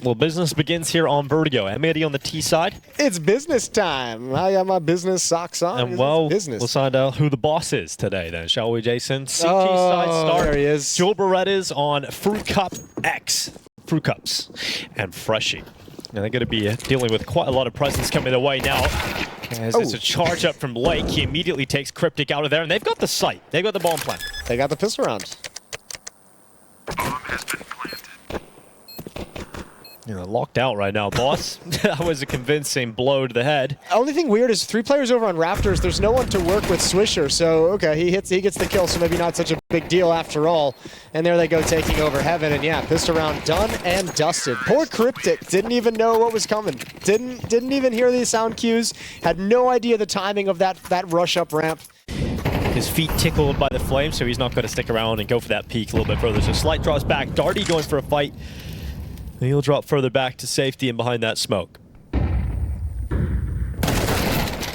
Well, business begins here on Vertigo. M80 on the T side. It's business time. I got my business socks on. And well, business. We'll find out who the boss is today then, shall we, Jason? CT side start. There he is. Jewel Berettas on Fruit Cup X. Fruit Cups. And Freshie. And they're going to be dealing with quite a lot of presence coming their way now. As it's a charge up from Lake. He immediately takes Cryptic out of there. And they've got the sight. They've got the bomb plan. They got the pistol round. Bomb has been planted. You're locked out right now, boss. That was a convincing blow to the head. Only thing weird is 3 players over on Raptors. There's no one to work with Swisher, so okay, he gets the kill, so maybe not such a big deal after all. And there they go, taking over Heaven, and yeah, pistol round done and dusted. Poor Cryptic didn't even know what was coming. Didn't even hear the sound cues. Had no idea the timing of that rush up ramp. His feet tickled by the flame, so he's not going to stick around and go for that peek a little bit further. So Slight draws back. Darty going for a fight. And he'll drop further back to safety and behind that smoke.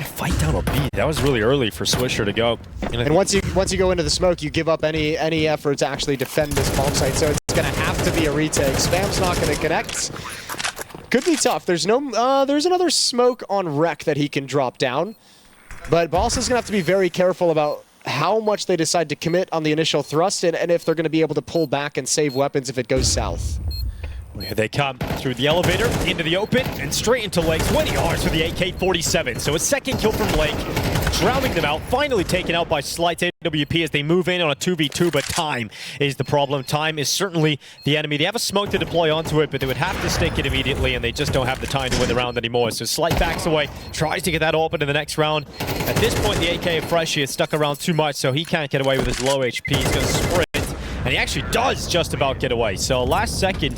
Fight down a B. That was really early for Swisher to go. And once you go into the smoke, you give up any effort to actually defend this bomb site. So it's going to have to be a retake. Spam's not going to connect. Could be tough. There's no there's another smoke on Wreck that he can drop down. But Boss is going to have to be very careful about how much they decide to commit on the initial thrust and if they're going to be able to pull back and save weapons if it goes south. Here they come through the elevator, into the open, and straight into Lake. 20 yards for the AK-47. So a second kill from Lake, drowning them out. Finally taken out by Slight's AWP as they move in on a 2v2, but time is the problem. Time is certainly the enemy. They have a smoke to deploy onto it, but they would have to stick it immediately, and they just don't have the time to win the round anymore. So Slight backs away, tries to get that open in the next round. At this point, the AK of Freshie is stuck around too much, so he can't get away with his low HP. He's going to sprint, and he actually does just about get away. So last second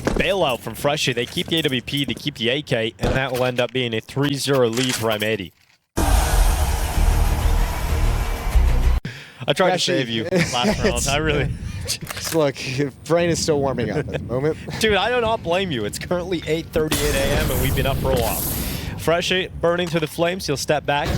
bailout from Freshie. They keep the AWP, they keep the AK, and that will end up being a 3-0 lead for M80. I tried to save you last round. I really... Look, brain is still warming up at the moment. Dude, I do not blame you. It's currently 8:38 a.m. and we've been up for a while. Freshie burning through the flames. He'll step back.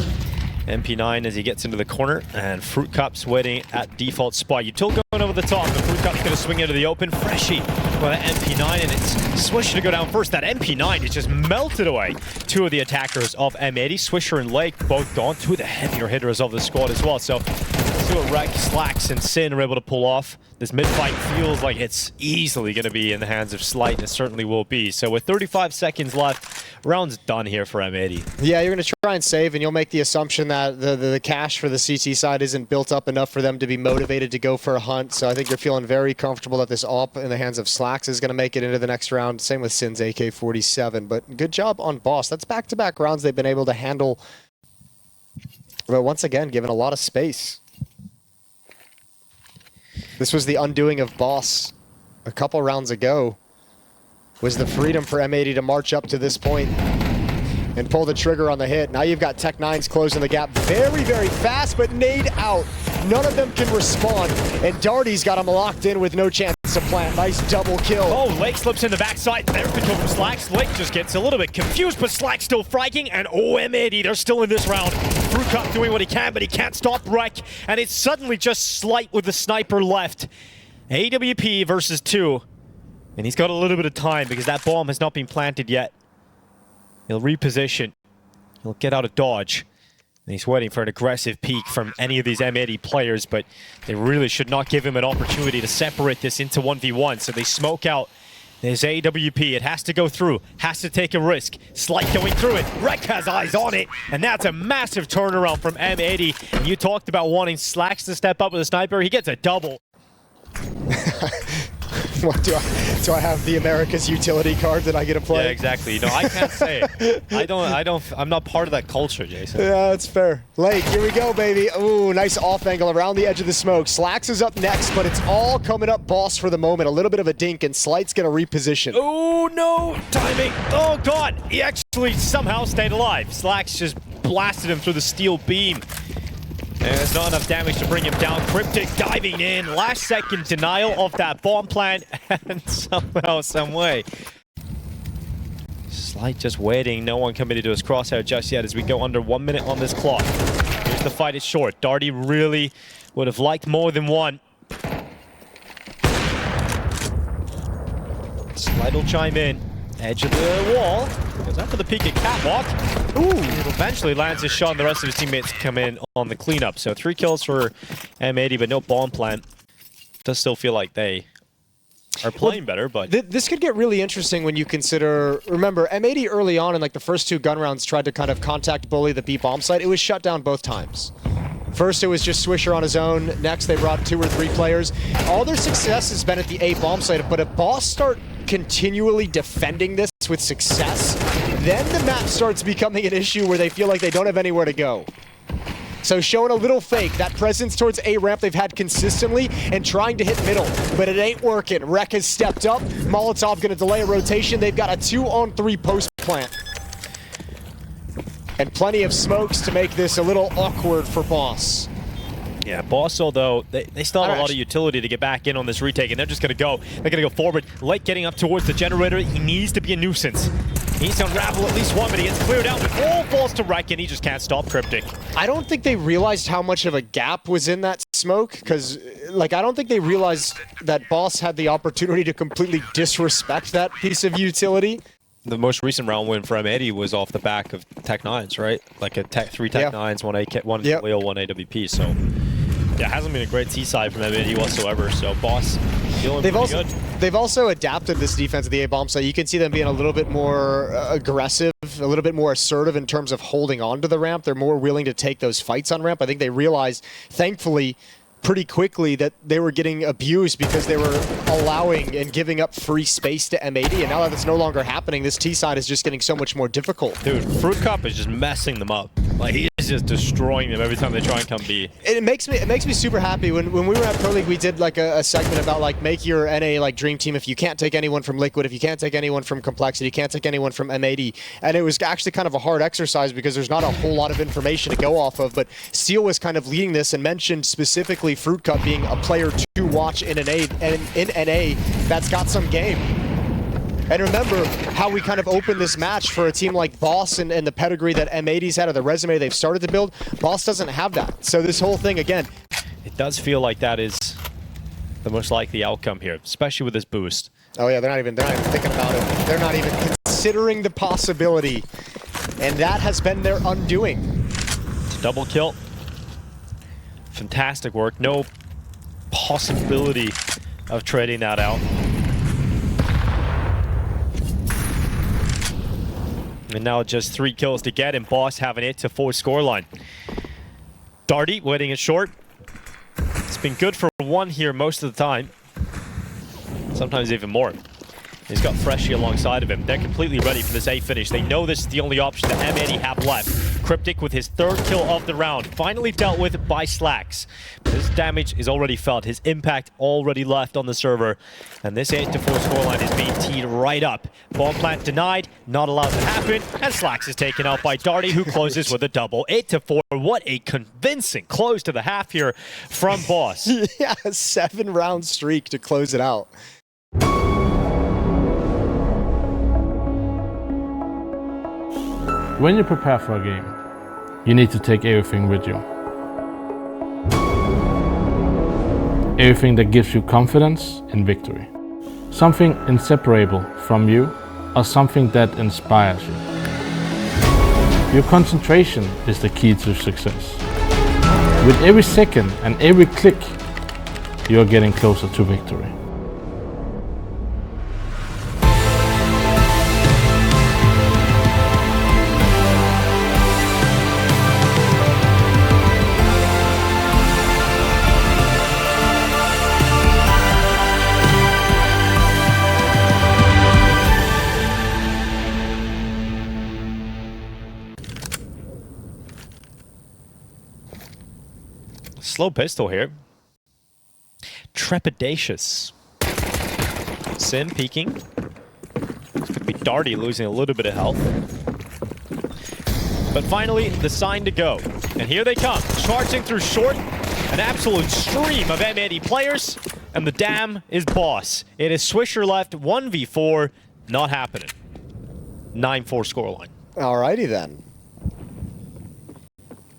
MP9 as he gets into the corner, and Fruit Cup's waiting at default spot. Util going over the top. The Fruit Cup's going to swing into the open. Freshie with an MP9, and it's Swisher to go down first. That MP9 is just melted away. 2 of the attackers of M80, Swisher and Lake, both gone. 2 of the heavier hitters of the squad as well. So let's see what Wreck, Slacks, and Sin are able to pull off. This mid-fight feels like it's easily going to be in the hands of Slight, and it certainly will be. So with 35 seconds left, round's done here for M80. Yeah, you're going to try and save, and you'll make the assumption that the cash for the CT side isn't built up enough for them to be motivated to go for a hunt. So I think you're feeling very comfortable that this AWP in the hands of Slacks is going to make it into the next round. Same with Sin's AK-47. But good job on Boss. That's back-to-back rounds they've been able to handle. But once again, given a lot of space. This was the undoing of Boss a couple rounds ago. Was the freedom for M80 to march up to this point and pull the trigger on the hit. Now you've got Tech9's closing the gap very, very fast, but nade out. None of them can respond, and Darty's got him locked in with no chance to plant. Nice double kill. Oh, Lake slips in the backside. There's the kill from Slacks. Lake just gets a little bit confused, but Slacks still fragging, and M80, they're still in this round. Fruit Cup doing what he can, but he can't stop Wreck, and it's suddenly just Slight with the sniper left. AWP versus 2. And he's got a little bit of time because that bomb has not been planted yet. He'll reposition. He'll get out of dodge. And he's waiting for an aggressive peek from any of these M80 players, but they really should not give him an opportunity to separate this into 1v1. So they smoke out. There's AWP. It has to go through. Has to take a risk. Slight going through it. Wreck has eyes on it. And that's a massive turnaround from M80. And you talked about wanting Slacks to step up with a sniper. He gets a double. What do I have the America's utility card that I get to play? Yeah, exactly. No, I can't say it. I'm not part of that culture, Jason. Yeah, that's fair. Lake, here we go, baby. Ooh, nice off angle around the edge of the smoke. Slacks is up next, but it's all coming up Boss for the moment. A little bit of a dink, and Slight's gonna reposition. Oh, no. Timing. Oh, God. He actually somehow stayed alive. Slacks just blasted him through the steel beam. And there's not enough damage to bring him down. Cryptic diving in. Last second denial of that bomb plant. And somehow, some way. Slight just waiting. No one committed to his crosshair just yet as we go under 1 minute on this clock. Here's the fight. It's short. Darty really would have liked more than one. Light will chime in. Edge of the wall. Goes after the peak at Catwalk. Ooh! Eventually lands his shot, and the rest of his teammates come in on the cleanup. So 3 kills for M80, but no bomb plant. Does still feel like they are playing better, but... This could get really interesting when you consider... Remember, M80 early on in like the first 2 gun rounds tried to kind of contact bully the B bomb site. It was shut down both times. First, it was just Swisher on his own. Next, they brought 2 or 3 players. All their success has been at the A bomb site, but if Boss start continually defending this with success, then the map starts becoming an issue where they feel like they don't have anywhere to go. So showing a little fake, that presence towards A ramp they've had consistently, and trying to hit middle, but it ain't working. Rek has stepped up. Molotov gonna delay a rotation. They've got a 2-on-3 post plant. And plenty of smokes to make this a little awkward for Boss. Yeah, Boss, although they still have a lot of utility to get back in on this retake, and they're just gonna go. They're gonna go forward. Light getting up towards the generator. He needs to be a nuisance. He needs to unravel at least one, but he gets cleared out. It all falls to Rek, and he just can't stop Cryptic. I don't think they realized how much of a gap was in that smoke, because, like, I don't think they realized that Boss had the opportunity to completely disrespect that piece of utility. The most recent round win for M80 was off the back of Tech 9s, right? Like a 3 Tech 9s, 1 AK, 1 Leo, 1 AWP. So yeah, it hasn't been a great T side from M80 whatsoever. So Boss feeling pretty good. They've also adapted this defense of the A bomb, so you can see them being a little bit more aggressive, a little bit more assertive in terms of holding on to the ramp. They're more willing to take those fights on ramp. I think they realized, thankfully, pretty quickly that they were getting abused because they were allowing and giving up free space to M80, and now that it's no longer happening, this T side is just getting so much more difficult. Dude, Fruit Cup is just messing them up. Like, he is just destroying them every time they try and come B. It makes me super happy. When we were at Pro League, we did like a segment about like make your NA like dream team. If you can't take anyone from Liquid, if you can't take anyone from Complexity, you can't take anyone from M80. And it was actually kind of a hard exercise because there's not a whole lot of information to go off of, but Steel was kind of leading this and mentioned specifically Fruit Cup being a player to watch in NA that's got some game. And remember how we kind of opened this match for a team like Boss and the pedigree that M80's had, or the resume they've started to build. Boss doesn't have that. So this whole thing, again, it does feel like that is the most likely outcome here, especially with this boost. Oh yeah, they're not even thinking about it. They're not even considering the possibility. And that has been their undoing. It's a double kill. Fantastic work. No possibility of trading that out. And now just 3 kills to get, and Boss having it to 4 scoreline. Darty waiting it short. It's been good for 1 here most of the time. Sometimes even more. He's got Freshie alongside of him. They're completely ready for this A finish. They know this is the only option that M80 have left. Cryptic with his 3rd kill of the round. Finally dealt with by Slacks. But his damage is already felt. His impact already left on the server. And this 8-4 scoreline is being teed right up. Bomb plant denied. Not allowed to happen. And Slacks is taken out by Darty, who closes with a double. 8-4. What a convincing close to the half here from Boss. Yeah, a 7-round streak to close it out. When you prepare for a game, you need to take everything with you. Everything that gives you confidence in victory. Something inseparable from you, or something that inspires you. Your concentration is the key to success. With every second and every click, you are getting closer to victory. Slow pistol here. Trepidatious. Sim peeking. This could be Darty losing a little bit of health. But finally, the sign to go. And here they come, charging through short. An absolute stream of M80 players. And the dam is Boss. It is Swisher left, 1v4. Not happening. 9-4 scoreline. Alrighty then.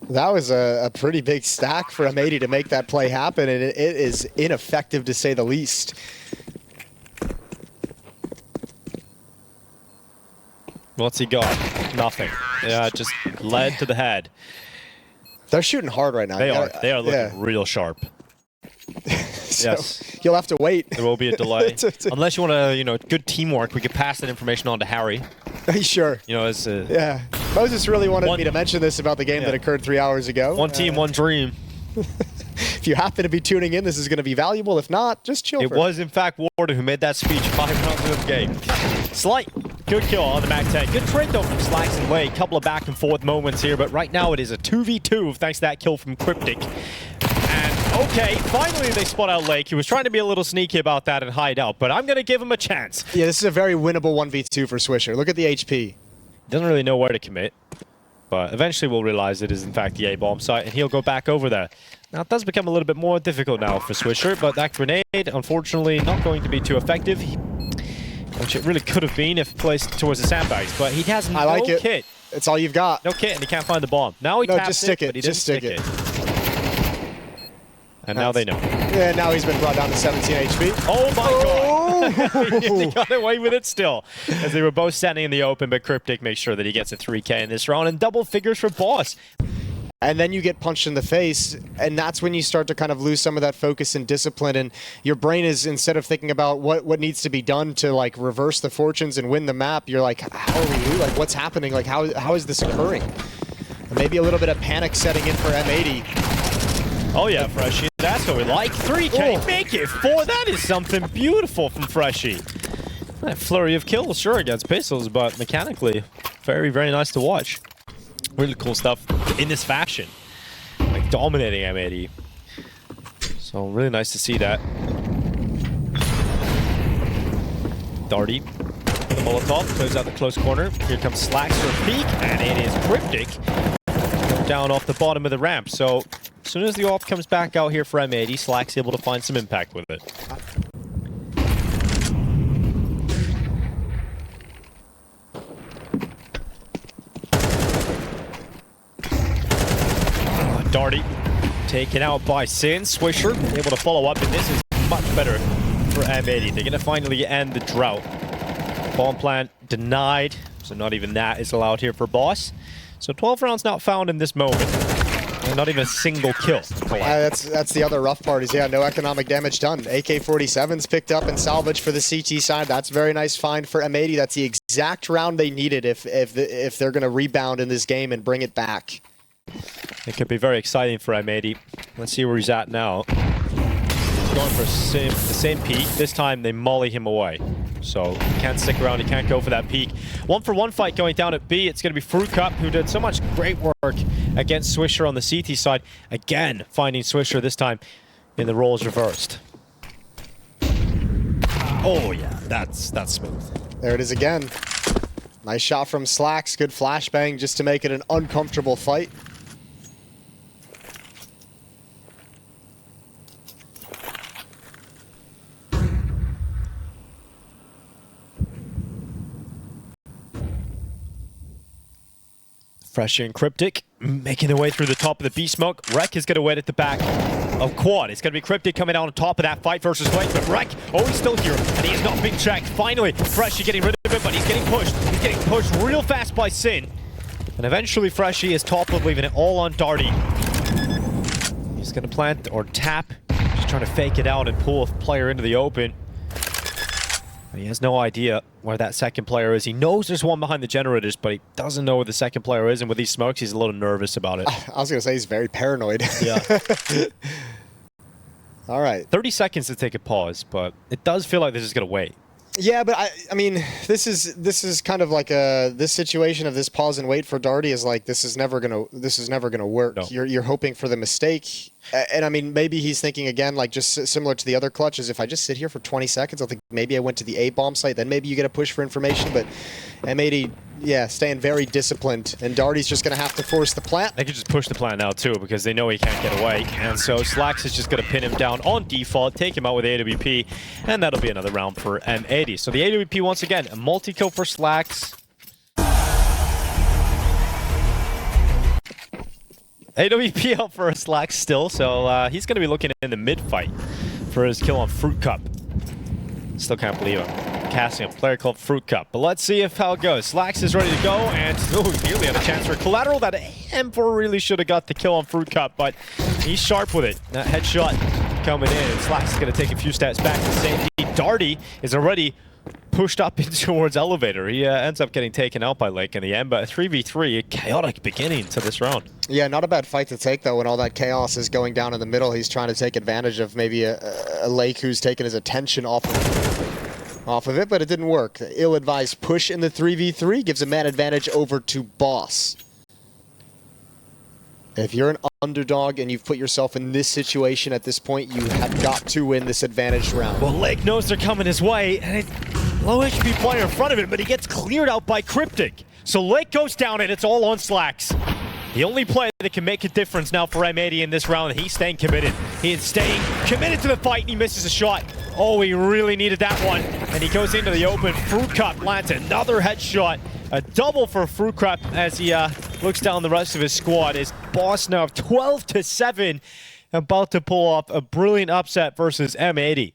That was a pretty big stack for M80 to make that play happen, and it is ineffective to say the least. What's he got? Nothing. Yeah, just lead to the head. They're shooting hard right now. They are looking real sharp. So yes. You'll have to wait. There will be a delay. Unless you want to, you know, good teamwork, we could pass that information on to Harry. Sure. You know, as yeah. Moses really wanted me to mention this about the game that occurred 3 hours ago. One team, one dream. If you happen to be tuning in, this is going to be valuable. If not, just chill. It was, in fact, Warden who made that speech 5 rounds into the game. Slight. Good kill on the Mag-10. Good trade, though, from Slacks and Lay. Couple of back and forth moments here, but right now it is a 2v2 thanks to that kill from Cryptic. And, okay, finally they spot out Lake. He was trying to be a little sneaky about that and hide out, but I'm going to give him a chance. Yeah, this is a very winnable 1v2 for Swisher. Look at the HP. Doesn't really know where to commit, but eventually we'll realize it is, in fact, the A-bomb site, and he'll go back over there. Now, it does become a little bit more difficult now for Swisher, but that grenade, unfortunately, not going to be too effective. Which it really could have been if placed towards the sandbags, but he has no kit. It's all you've got. No kit, and he can't find the bomb. Now he taps just stick it. but he just didn't stick it. And now they know. Yeah, now he's been brought down to 17 HP. Oh my god! He got away with it still. As they were both standing in the open, but Cryptic makes sure that he gets a 3K in this round, and double figures for Boss. And then you get punched in the face, and that's when you start to kind of lose some of that focus and discipline, and your brain is, instead of thinking about what needs to be done to like reverse the fortunes and win the map, you're like, how are we, like, what's happening? Like, how is this occurring? And maybe a little bit of panic setting in for M80. Oh yeah, Freshie, that's what we like. 3K, make it 4. That is something beautiful from Freshie. That flurry of kills, sure, against pistols, but mechanically, very, very nice to watch. Really cool stuff in this fashion, like dominating M80. So really nice to see that. Darty, the Molotov, close out the close corner. Here comes Slacks for a peek, and it is Cryptic down off the bottom of the ramp. So as soon as the AWP comes back out here for M80, Slacks able to find some impact with it. Darty taken out by Sin. Swisher able to follow up, and this is much better for M80. They're going to finally end the drought. Bomb plant denied, so not even that is allowed here for Boss. So 12 rounds not found in this moment, and not even a single kill. That's the other rough part is, yeah, no economic damage done. AK-47's picked up and salvaged for the CT side. That's a very nice find for M80. That's the exact round they needed if they're going to rebound in this game and bring it back. It could be very exciting for M80. Let's see where he's at now. He's going for the same peak. This time they molly him away. So he can't stick around. He can't go for that peak. 1-for-1 fight going down at B. It's going to be FURIA, who did so much great work against Swisher on the CT side. Again, finding Swisher this time in the roles reversed. Oh yeah, that's smooth. There it is again. Nice shot from Slacks. Good flashbang just to make it an uncomfortable fight. Fresh and Cryptic making their way through the top of the B smoke. Rek is going to wait at the back of Quad. It's going to be Cryptic coming out on top of that fight versus Wake, but Rek, oh, he's still here, and he is not being checked. Finally, Freshie getting rid of it, but he's getting pushed. He's getting pushed real fast by Sin. And eventually, Freshie is top of leaving it all on Darty. He's going to plant or tap, just trying to fake it out and pull a player into the open. He has no idea where that second player is. He knows there's one behind the generators, but he doesn't know where the second player is. And with these smokes, he's a little nervous about it. I was going to say he's very paranoid. Yeah. All right. 30 seconds to take a pause, but it does feel like this is going to wait. Yeah, but I mean, this is kind of like this situation of this pause and wait for Darty is like this is never gonna work. No. You're hoping for the mistake, and I mean maybe he's thinking again like just similar to the other clutches. If I just sit here for 20 seconds, I'll think maybe I went to the A bomb site. Then maybe you get a push for information. But M80, yeah, staying very disciplined, and Darty's just gonna have to force the plant. They could just push the plant now too because they know he can't get away, and so Slacks is just gonna pin him down on default, take him out with AWP, and that'll be another round for M80. So the AWP once again, a multi-kill for Slacks. AWP out for a Slacks still, so he's going to be looking in the mid-fight for his kill on FURIA. Still can't believe him. casting a player called Fruit Cup. But let's see how it goes. Slacks is ready to go, and nearly had a chance for collateral. That M4 really should have got the kill on Fruit Cup, but he's sharp with it. That headshot coming in, and Slacks is going to take a few steps back to safety. Darty is already pushed up in towards elevator. He ends up getting taken out by Lake in the end, but a 3v3, a chaotic beginning to this round. Yeah, not a bad fight to take, though, when all that chaos is going down in the middle. He's trying to take advantage of maybe a Lake who's taken his attention off of it, but it didn't work. The ill-advised push in the 3v3 gives a man advantage over to Boss. If you're an underdog and you've put yourself in this situation at this point, you have got to win this advantaged round. Well, Lake knows they're coming his way, and it's low HP player in front of him, but he gets cleared out by Cryptic. So Lake goes down, and it's all on Slacks. The only player that can make a difference now for M80 in this round, he's staying committed. He is staying committed to the fight, and he misses a shot. Oh, he really needed that one. And he goes into the open. Fruit Cup lands another headshot. A double for Fruit Cup as he looks down the rest of his squad. His Boss now 12-7, about to pull off a brilliant upset versus M80.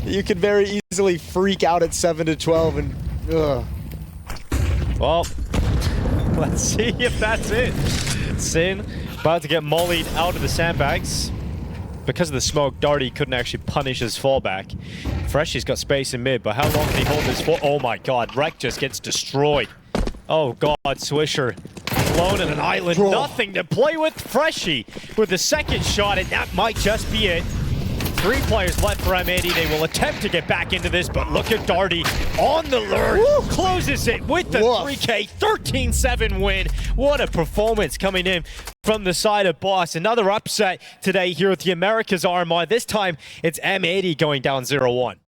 You could very easily freak out at 7-12 and... Well, let's see if that's it. Sin about to get mollied out of the sandbags. Because of the smoke, Darty couldn't actually punish his fallback. Freshy's got space in mid, but how long can he hold this for? Oh my god, Rek just gets destroyed. Oh god, Swisher alone in an island, nothing to play with. Freshy with the second shot, and that might just be it. 3 players left for M80. They will attempt to get back into this, but look at Darty on the lure. Closes it with the 3K, 13-7 win. What a performance coming in from the side of Boss. Another upset today here at the Americas RMR. This time, it's M80 going down 0-1.